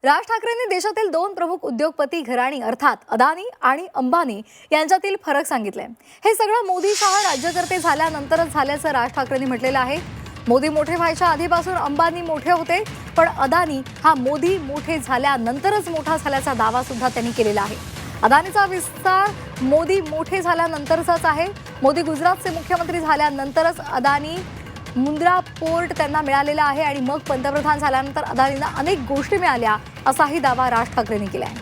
राज ठाकरेंनी देशातील दोन प्रमुख उद्योगपती घराणी अर्थात अदानी आणि अंबानी यांच्यातील फरक सांगितले। हे सगळं मोदी शहा राज्यकर्ते झाल्यानंतरच झाल्याचं राज ठाकरेंनी म्हटलेलं आहे। मोदी मोठे व्हायच्या आधीपासून अंबानी मोठे होते, पण अदानी हा मोदी मोठे झाल्यानंतरच मोठा झाल्याचा दावा सुद्धा त्यांनी केलेला आहे। अदानीचा विस्तार मोदी मोठे झाल्यानंतरचाच आहे। मोदी गुजरातचे मुख्यमंत्री झाल्यानंतरच अदानी मुंद्रा पोर्ट त्यांना मिळालेला आहे आणि मग पंतप्रधान झाल्यानंतर अदानींना अनेक गोष्टी मिळाल्या असाही दावा राज ठाकरेंनी केला आहे।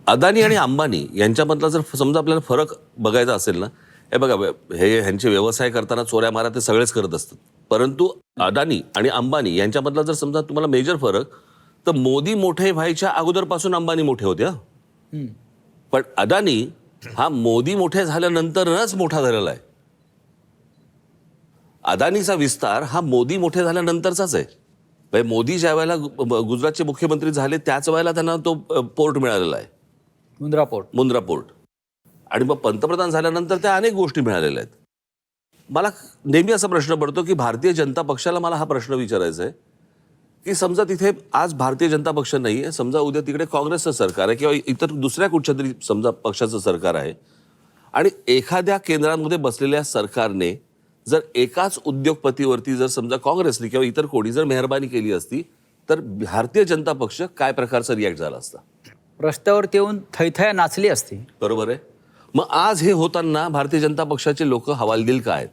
अदानी आणि अंबानी यांच्यामधला जर समजा आपल्याला फरक बघायचा असेल ना, हे बघा, हे ह्यांचे व्यवसाय करताना चोऱ्या मारा ते सगळेच करत असतात, परंतु अदानी आणि अंबानी यांच्यामधला जर समजा तुम्हाला मेजर फरक, तर मोदी मोठे व्हायच्या अगोदरपासून अंबानी मोठे होते हा, पण अदानी हा मोदी मोठे झाल्यानंतरच मोठा झालेला आहे। अदानीचा विस्तार हा मोदी मोठे झाल्यानंतरचाच आहे। मोदी ज्या वेळेला गुजरातचे मुख्यमंत्री झाले त्याच वेळेला त्यांना तो पोर्ट मिळालेला आहे, मुंद्रा पोर्ट, आणि मग पंतप्रधान झाल्यानंतर त्या अनेक गोष्टी मिळालेल्या आहेत। मला नेहमी असा प्रश्न पडतो की भारतीय जनता पक्षाला मला हा प्रश्न विचारायचा आहे की समजा तिथे आज भारतीय जनता पक्ष नाही आहे, समजा उद्या तिकडे काँग्रेसचं सरकार आहे किंवा इतर दुसऱ्या कुठच्या तरी समजा पक्षाचं सरकार आहे, आणि एखाद्या केंद्रांमध्ये बसलेल्या सरकारने जर एकाच उद्योगपतीवरती जर समजा काँग्रेसने किंवा इतर कोणी जर मेहरबानी केली असती, तर भारतीय जनता पक्ष काय प्रकारचा रिॲक्ट झाला असता? रस्त्यावरती येऊन थैथया नाचली असती। बरोबर आहे। मग आज हे होताना भारतीय जनता पक्षाचे लोक हवालदिल का आहेत?